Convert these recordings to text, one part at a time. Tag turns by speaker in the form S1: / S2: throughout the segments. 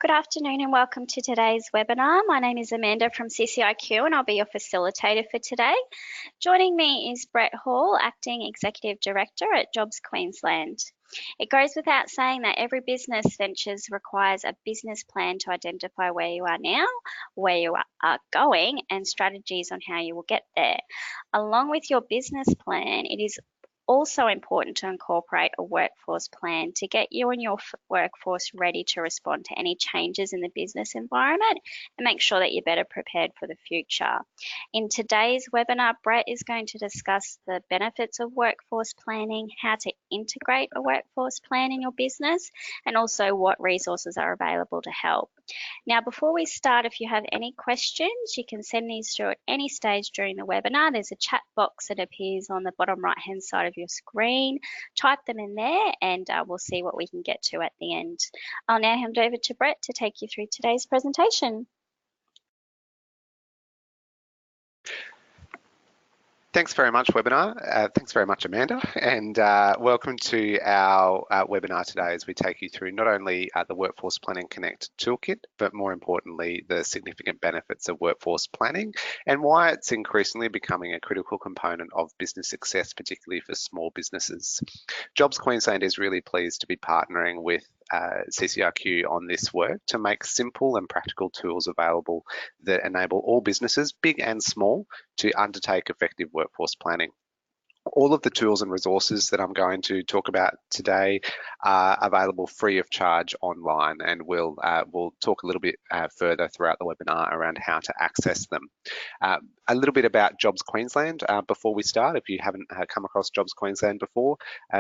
S1: Good afternoon and welcome to today's webinar. My name is Amanda from CCIQ and I'll be your facilitator for today. Joining me is Brett Hall, Acting Executive Director at Jobs Queensland. It goes without saying that every business ventures requires a business plan to identify where you are now, where you are going, and strategies on how you will get there. Along with your business plan, it is also important to incorporate a workforce plan to get you and your workforce ready to respond to any changes in the business environment and make sure that you're better prepared for the future. In today's webinar, Brett is going to discuss the benefits of workforce planning, how to integrate a workforce plan in your business, and also what resources are available to help. Now, before we start, if you have any questions, you can send these through at any stage during the webinar. There's a chat box that appears on the bottom right-hand side of your screen. Type them in there and we'll see what we can get to at the end. I'll now hand over to Brett to take you through today's presentation.
S2: Thanks very much, webinar. Thanks very much, Amanda, and welcome to our webinar today as we take you through not only the Workforce Planning Connect toolkit, but more importantly, the significant benefits of workforce planning and why it's increasingly becoming a critical component of business success, particularly for small businesses. Jobs Queensland is really pleased to be partnering with CCIQ on this work to make simple and practical tools available that enable all businesses, big and small, to undertake effective workforce planning. All of the tools and resources that I'm going to talk about today are available free of charge online, and we'll talk a little bit further throughout the webinar around how to access them. A little bit about Jobs Queensland before we start. If you haven't come across Jobs Queensland before,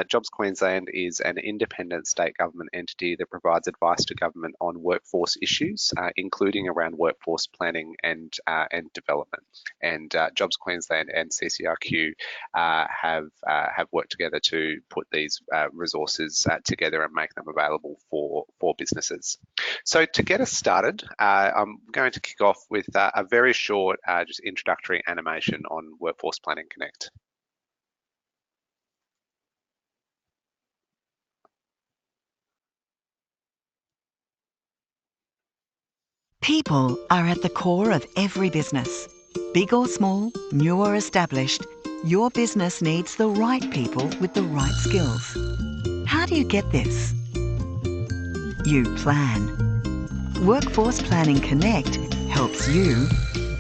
S2: Jobs Queensland is an independent state government entity that provides advice to government on workforce issues, including around workforce planning and development. And Jobs Queensland and CCIQ have worked together to put these resources together and make them available for businesses. So to get us started, I'm going to kick off with a very short just introductory animation on Workforce Planning Connect.
S3: People are at the core of every business. Big or small, new or established, your business needs the right people with the right skills. How do you get this? You plan. Workforce Planning Connect helps you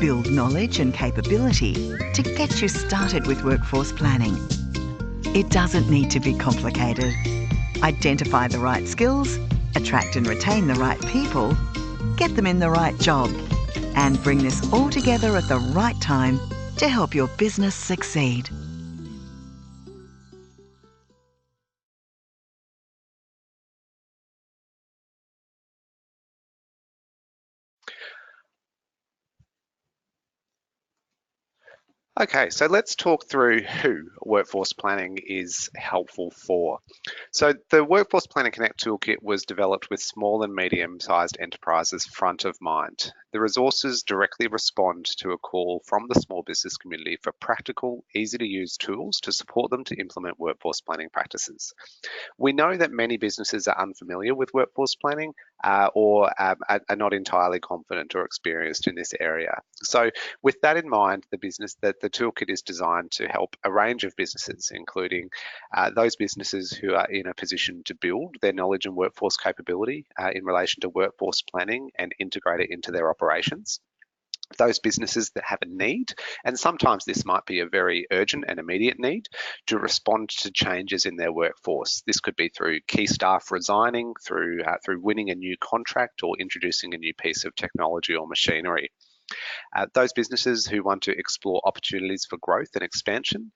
S3: build knowledge and capability to get you started with workforce planning. It doesn't need to be complicated. Identify the right skills, attract and retain the right people, get them in the right job, and bring this all together at the right time to help your business succeed.
S2: Okay, so let's talk through who workforce planning is helpful for. So the Workforce Planning Connect toolkit was developed with small and medium-sized enterprises front of mind. The resources directly respond to a call from the small business community for practical, easy-to-use tools to support them to implement workforce planning practices. We know that many businesses are unfamiliar with workforce planning or are not entirely confident or experienced in this area. So with that in mind, the toolkit is designed to help a range of businesses, including those businesses who are in a position to build their knowledge and workforce capability in relation to workforce planning and integrate it into their operations. Those businesses that have a need, and sometimes this might be a very urgent and immediate need, to respond to changes in their workforce. This could be through key staff resigning, through winning a new contract or introducing a new piece of technology or machinery. Those businesses who want to explore opportunities for growth and expansion,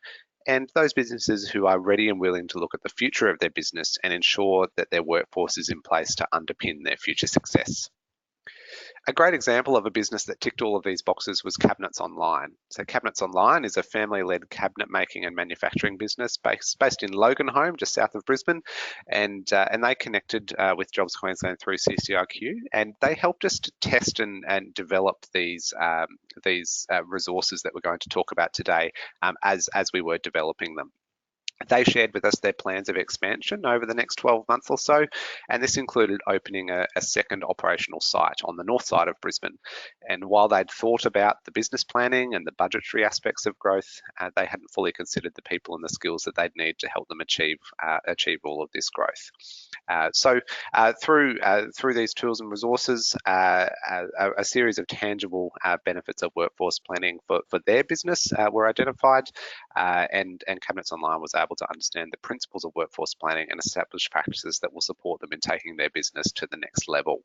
S2: and those businesses who are ready and willing to look at the future of their business and ensure that their workforce is in place to underpin their future success. A great example of a business that ticked all of these boxes was Cabinets Online. So Cabinets Online is a family-led cabinet making and manufacturing business based in Loganholme, just south of Brisbane, and they connected with Jobs Queensland through CCIQ, and they helped us to test and develop these resources that we're going to talk about today as we were developing them. They shared with us their plans of expansion over the next 12 months or so, and this included opening a second operational site on the north side of Brisbane. And while they'd thought about the business planning and the budgetary aspects of growth, they hadn't fully considered the people and the skills that they'd need to help them achieve all of this growth. Through these tools and resources, a series of tangible benefits of workforce planning for their business were identified, and Cabinets Online was able to understand the principles of workforce planning and establish practices that will support them in taking their business to the next level.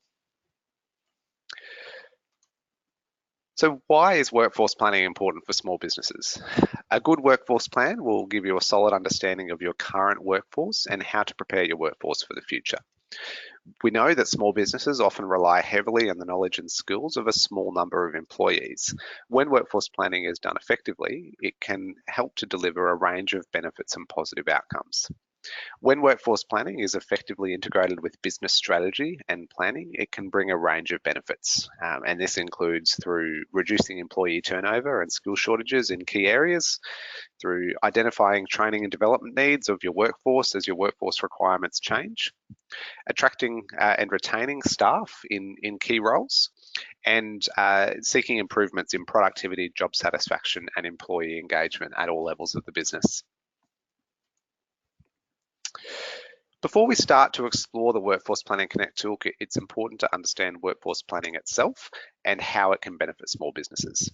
S2: So why is workforce planning important for small businesses? A good workforce plan will give you a solid understanding of your current workforce and how to prepare your workforce for the future. We know that small businesses often rely heavily on the knowledge and skills of a small number of employees. When workforce planning is done effectively, it can help to deliver a range of benefits and positive outcomes. When workforce planning is effectively integrated with business strategy and planning, it can bring a range of benefits. And this includes through reducing employee turnover and skill shortages in key areas, through identifying training and development needs of your workforce as your workforce requirements change, attracting and retaining staff in key roles, and seeking improvements in productivity, job satisfaction, and employee engagement at all levels of the business. Before we start to explore the Workforce Planning Connect toolkit, it's important to understand workforce planning itself and how it can benefit small businesses.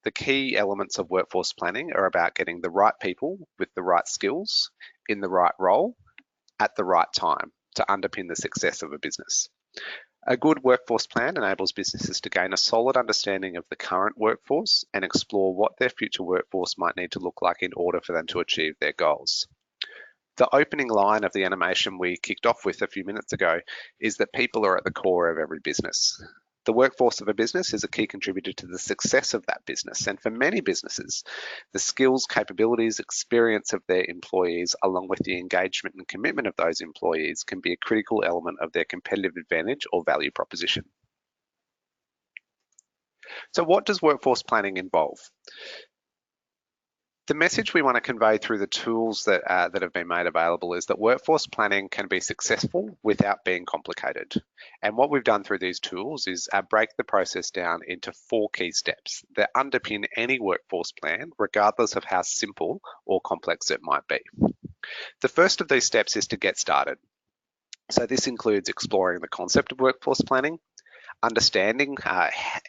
S2: The key elements of workforce planning are about getting the right people with the right skills in the right role at the right time to underpin the success of a business. A good workforce plan enables businesses to gain a solid understanding of the current workforce and explore what their future workforce might need to look like in order for them to achieve their goals. The opening line of the animation we kicked off with a few minutes ago is that people are at the core of every business. The workforce of a business is a key contributor to the success of that business, and for many businesses, the skills, capabilities, experience of their employees, along with the engagement and commitment of those employees, can be a critical element of their competitive advantage or value proposition. So what does workforce planning involve? The message we want to convey through the tools that have been made available is that workforce planning can be successful without being complicated. And what we've done through these tools is break the process down into 4 key steps that underpin any workforce plan, regardless of how simple or complex it might be. The first of these steps is to get started. So this includes exploring the concept of workforce planning, understanding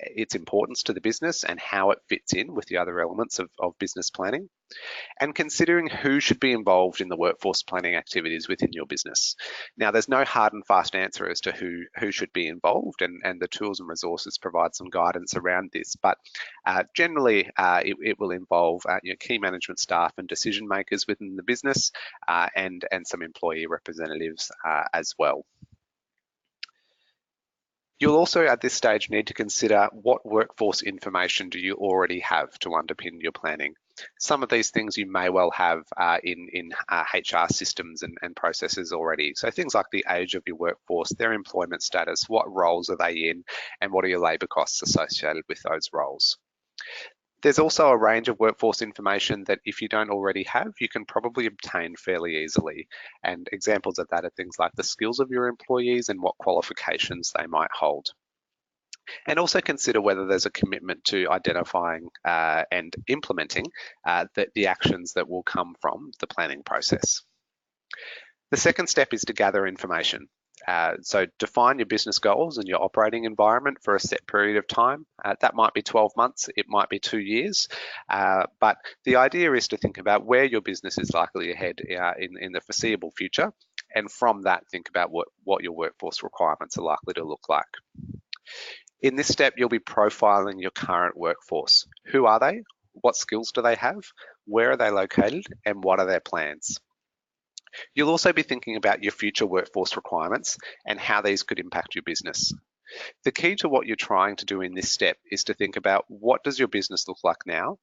S2: its importance to the business and how it fits in with the other elements of business planning, and considering who should be involved in the workforce planning activities within your business. Now, there's no hard and fast answer as to who should be involved, and the tools and resources provide some guidance around this, but generally it will involve key management staff and decision makers within the business, and some employee representatives as well. You'll also at this stage need to consider what workforce information do you already have to underpin your planning. Some of these things you may well have in HR systems and processes already. So things like the age of your workforce, their employment status, what roles are they in, and what are your labour costs associated with those roles. There's also a range of workforce information that if you don't already have, you can probably obtain fairly easily. And examples of that are things like the skills of your employees and what qualifications they might hold. And also consider whether there's a commitment to identifying and implementing the actions that will come from the planning process. The second step is to gather information. So define your business goals and your operating environment for a set period of time. That might be 12 months, it might be 2 years, but the idea is to think about where your business is likely to head in the foreseeable future, and from that think about what your workforce requirements are likely to look like. In this step, you'll be profiling your current workforce. Who are they? What skills do they have? Where are they located? And what are their plans? You'll also be thinking about your future workforce requirements and how these could impact your business. The key to what you're trying to do in this step is to think about what does your business look like now?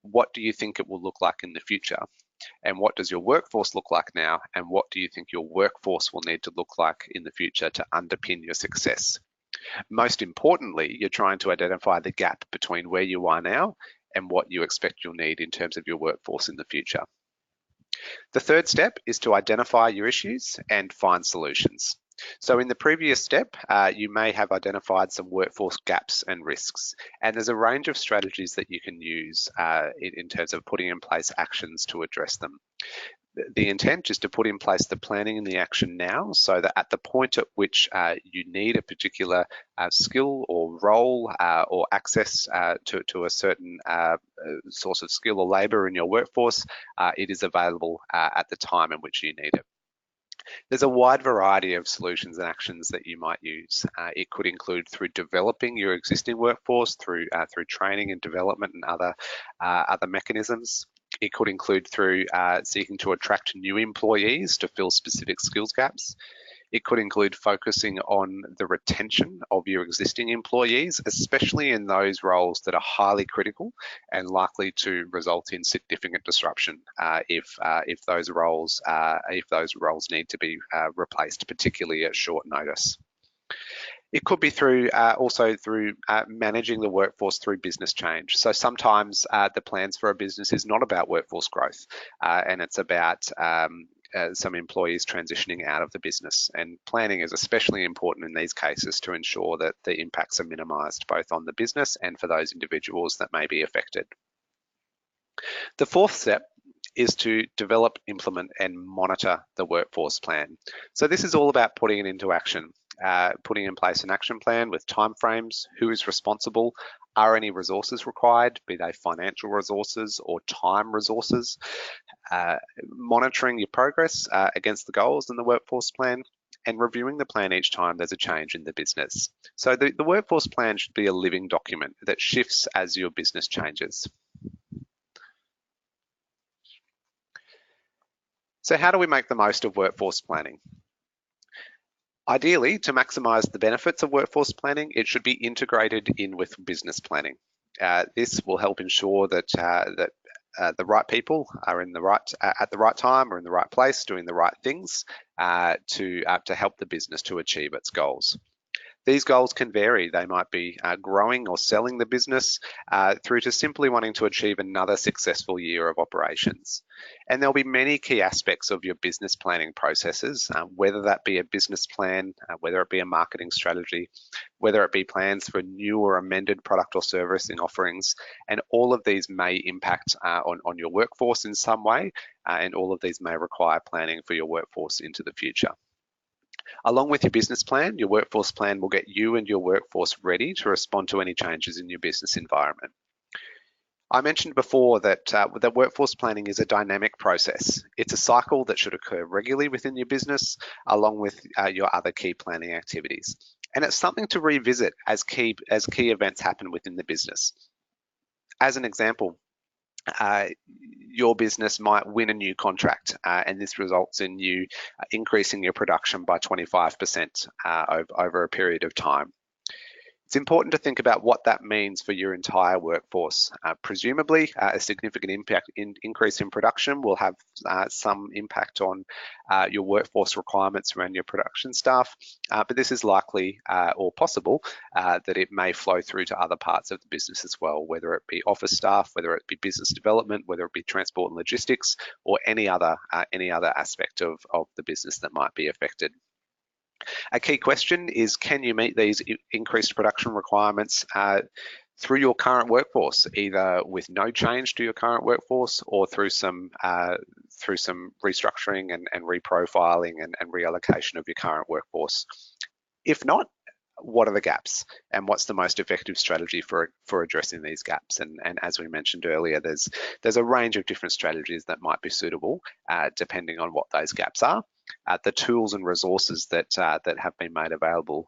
S2: What do you think it will look like in the future? And what does your workforce look like now? And what do you think your workforce will need to look like in the future to underpin your success? Most importantly, you're trying to identify the gap between where you are now and what you expect you'll need in terms of your workforce in the future. The third step is to identify your issues and find solutions. So in the previous step, you may have identified some workforce gaps and risks, and there's a range of strategies that you can use in terms of putting in place actions to address them. The intent is to put in place the planning and the action now, so that at the point at which you need a particular skill or role or access to a certain source of skill or labour in your workforce, it is available at the time in which you need it. There's a wide variety of solutions and actions that you might use. It could include through developing your existing workforce, through training and development and other mechanisms. It could include through seeking to attract new employees to fill specific skills gaps. It could include focusing on the retention of your existing employees, especially in those roles that are highly critical and likely to result in significant disruption if those roles need to be replaced, particularly at short notice. It could be through managing the workforce through business change. So sometimes the plans for a business is not about workforce growth, and it's about some employees transitioning out of the business. And planning is especially important in these cases to ensure that the impacts are minimised both on the business and for those individuals that may be affected. The fourth step is to develop, implement and monitor the workforce plan. So this is all about putting it into action, putting in place an action plan with timeframes, who is responsible, are any resources required, be they financial resources or time resources, monitoring your progress against the goals in the workforce plan, and reviewing the plan each time there's a change in the business. So the workforce plan should be a living document that shifts as your business changes. So how do we make the most of workforce planning? Ideally, to maximise the benefits of workforce planning, it should be integrated in with business planning. This will help ensure that the right people are at the right time or in the right place, doing the right things to help the business to achieve its goals. These goals can vary. They might be growing or selling the business through to simply wanting to achieve another successful year of operations. And there'll be many key aspects of your business planning processes, whether that be a business plan, whether it be a marketing strategy, whether it be plans for new or amended product or servicing offerings. And all of these may impact on your workforce in some way, and all of these may require planning for your workforce into the future. Along with your business plan, your workforce plan will get you and your workforce ready to respond to any changes in your business environment. I mentioned before that the workforce planning is a dynamic process. It's a cycle that should occur regularly within your business, along with your other key planning activities. And it's something to revisit as key events happen within the business. As an example, your business might win a new contract, and this results in you increasing your production by 25% over a period of time. It's important to think about what that means for your entire workforce. Presumably, a significant increase in production will have some impact on your workforce requirements around your production staff, but this is likely or possible that it may flow through to other parts of the business as well, whether it be office staff, whether it be business development, whether it be transport and logistics, or any other aspect of the business that might be affected. A key question is, can you meet these increased production requirements through your current workforce, either with no change to your current workforce or through some restructuring and reprofiling and reallocation of your current workforce? If not, what are the gaps and what's the most effective strategy for addressing these gaps? And as we mentioned earlier, there's a range of different strategies that might be suitable depending on what those gaps are. The tools and resources that have been made available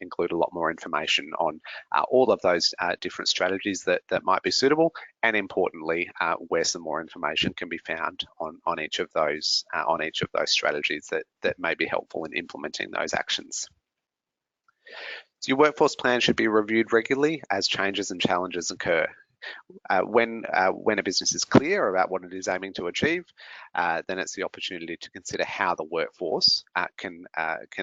S2: include a lot more information on all of those different strategies that might be suitable, and importantly, where some more information can be found on each of those strategies that may be helpful in implementing those actions. So your workforce plan should be reviewed regularly as changes and challenges occur. When a business is clear about what it is aiming to achieve, then it's the opportunity to consider how the workforce can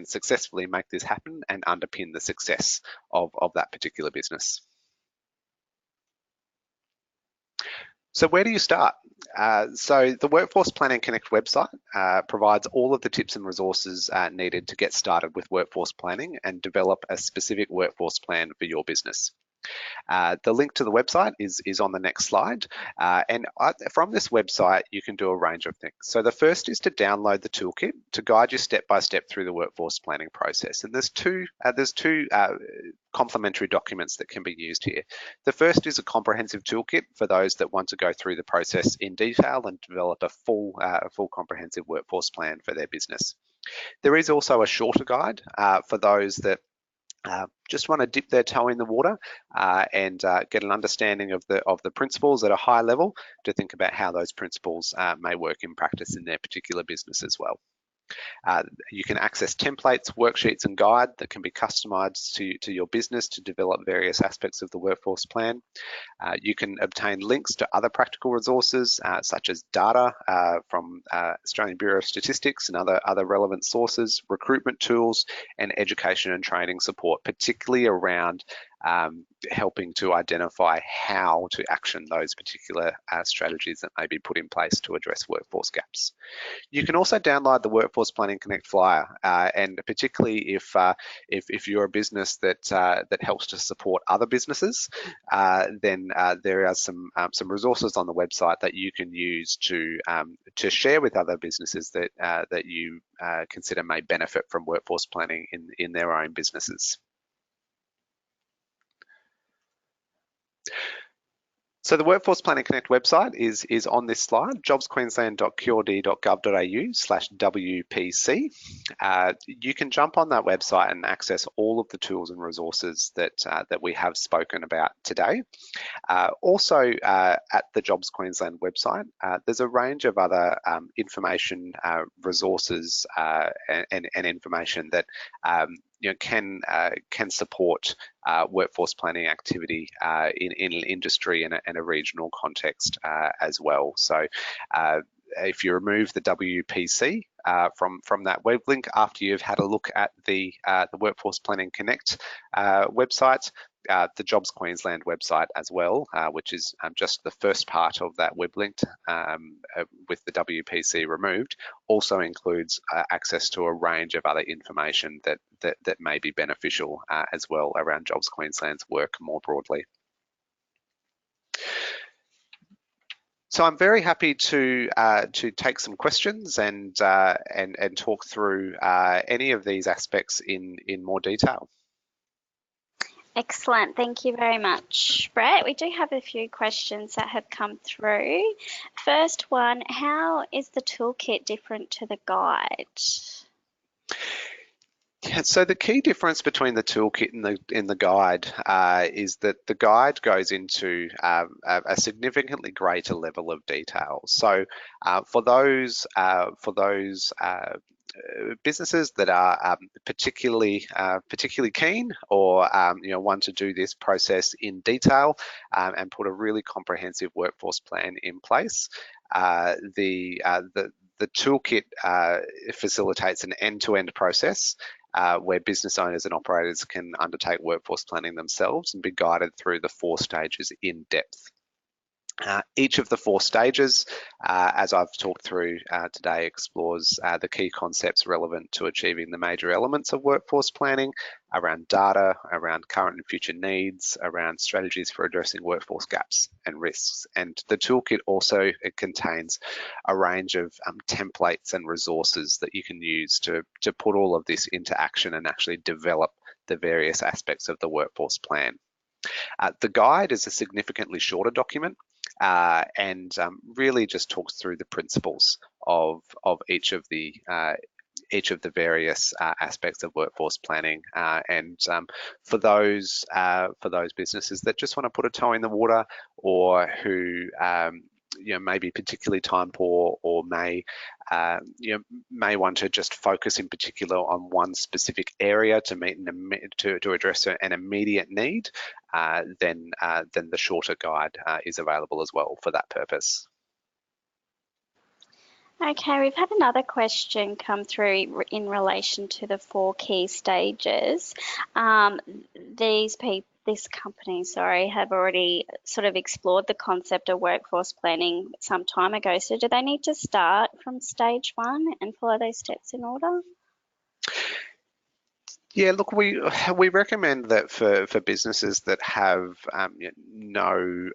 S2: successfully make this happen and underpin the success of that particular business. So where do you start? So the Workforce Planning Connect website provides all of the tips and resources needed to get started with workforce planning and develop a specific workforce plan for your business. The link to the website is on the next slide. From this website, you can do a range of things. So the first is to download the toolkit to guide you step by step through the workforce planning process. And there's two complementary documents that can be used here. The first is a comprehensive toolkit for those that want to go through the process in detail and develop a full comprehensive workforce plan for their business. There is also a shorter guide for those that just want to dip their toe in the water and get an understanding of the principles at a high level to think about how those principles may work in practice in their particular business as well. You can access templates, worksheets and guide that can be customized to your business to develop various aspects of the workforce plan. You can obtain links to other practical resources such as data from Australian Bureau of Statistics and other relevant sources, recruitment tools and education and training support, particularly around helping to identify how to action those particular strategies that may be put in place to address workforce gaps. You can also download the Workforce Planning Connect flyer, and particularly if you're a business that helps to support other businesses, then there are some resources on the website that you can use to share with other businesses that you consider may benefit from workforce planning in their own businesses. So the Workforce Planning Connect website is on this slide, jobsqueensland.qrd.gov.au/WPC. You can jump on that website and access all of the tools and resources that we have spoken about today. Also, at the Jobs Queensland website, there's a range of other information, resources, and information that can support workforce planning activity in an industry and a regional context as well. So if you remove the WPC from that web link after you've had a look at the Workforce Planning Connect website, the Jobs Queensland website as well, which is just the first part of that web link with the WPC removed, also includes access to a range of other information that may be beneficial as well around Jobs Queensland's work more broadly. So I'm very happy to take some questions and talk through any of these aspects in more detail.
S1: Excellent. Thank you very much, Brett. We do have a few questions that have come through. First one, how is the toolkit different to the guide?
S2: Yeah, so the key difference between the toolkit and the guide is that the guide goes into a significantly greater level of detail. So for those businesses that are particularly keen or want to do this process in detail and put a really comprehensive workforce plan in place, the toolkit facilitates an end-to-end process where business owners and operators can undertake workforce planning themselves and be guided through the 4 stages in depth. Each of the 4 stages, as I've talked through today, explores the key concepts relevant to achieving the major elements of workforce planning around data, around current and future needs, around strategies for addressing workforce gaps and risks. And the toolkit also contains a range of templates and resources that you can use to put all of this into action and actually develop the various aspects of the workforce plan. The guide is a significantly shorter document and really just talks through the principles of each of the various aspects of workforce planning. For those businesses that just want to put a toe in the water, or who may be particularly time poor, or may want to just focus in particular on one specific area to meet to address an immediate need, then the shorter guide is available as well for that purpose.
S1: Okay, we've had another question come through in relation to the 4 key stages. These this company, have already sort of explored the concept of workforce planning some time ago. So do they need to start from stage 1 and follow those steps in order?
S2: Yeah, look, we recommend that for businesses that have no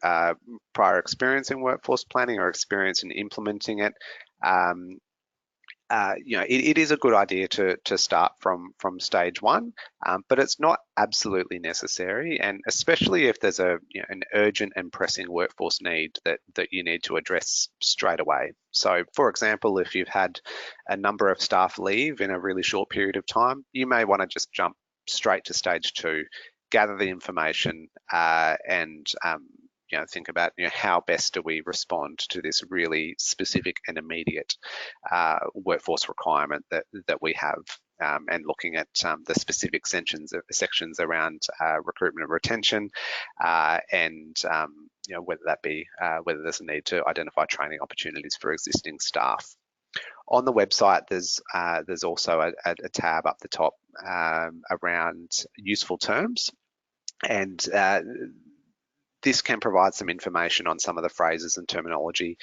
S2: prior experience in workforce planning or experience in implementing it, it is a good idea to start from stage 1, but it's not absolutely necessary, and especially if there's an urgent and pressing workforce need that you need to address straight away. So, for example, if you've had a number of staff leave in a really short period of time, you may want to just jump straight to stage 2, gather the information, and think about how best do we respond to this really specific and immediate workforce requirement that we have, and looking at the specific sections around recruitment and retention, and whether that be whether there's a need to identify training opportunities for existing staff. On the website, there's also a tab up the top around useful terms, and this can provide some information on some of the phrases and terminology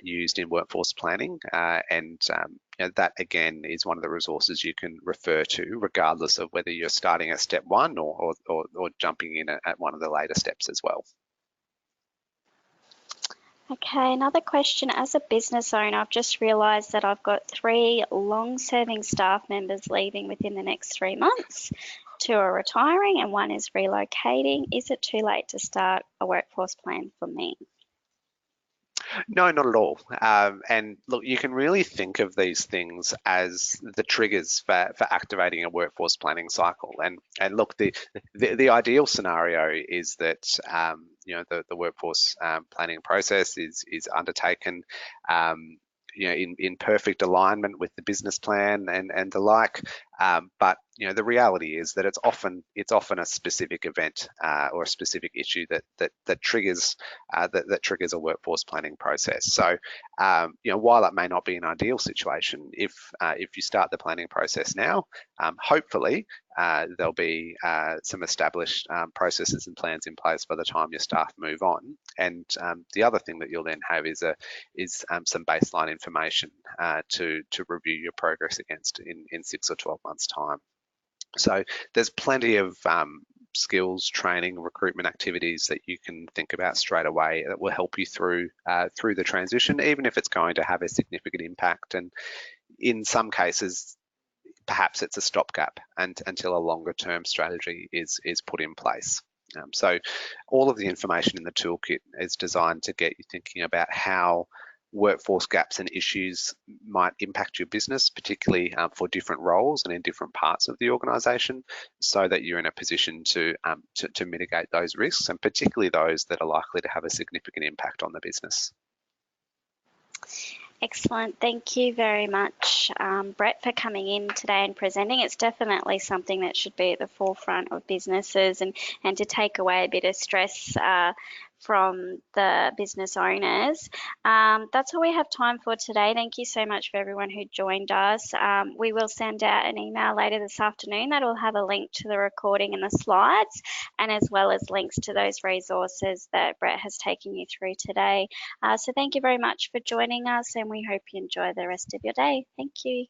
S2: used in workforce planning, and that again is one of the resources you can refer to, regardless of whether you're starting at step 1 or jumping in at one of the later steps as well.
S1: Okay, another question. As a business owner, I've just realised that I've got 3 long-serving staff members leaving within the next 3 months. 2 are retiring and 1 is relocating. Is it too late to start a workforce plan for me?
S2: No, not at all. And look, you can really think of these things as the triggers for activating a workforce planning cycle. And look, the ideal scenario is that the workforce planning process is undertaken in perfect alignment with the business plan and the like. But the reality is that it's often a specific event or a specific issue that triggers a workforce planning process. So while that may not be an ideal situation, if you start the planning process now, hopefully there'll be some established processes and plans in place by the time your staff move on. And the other thing that you'll then have is some baseline information to review your progress against in 6 or 12 months' time. So there's plenty of skills, training, recruitment activities that you can think about straight away that will help you through the transition, even if it's going to have a significant impact. And in some cases, perhaps it's a stopgap until a longer term strategy is put in place. So all of the information in the toolkit is designed to get you thinking about how workforce gaps and issues might impact your business, particularly for different roles and in different parts of the organisation, so that you're in a position to mitigate those risks, and particularly those that are likely to have a significant impact on the business.
S1: Excellent. Thank you very much, Brett, for coming in today and presenting. It's definitely something that should be at the forefront of businesses and to take away a bit of stress from the business owners. That's all we have time for today. Thank you so much for everyone who joined us. We will send out an email later this afternoon that will have a link to the recording and the slides, and as well as links to those resources that Brett has taken you through today. So thank you very much for joining us, and we hope you enjoy the rest of your day. Thank you.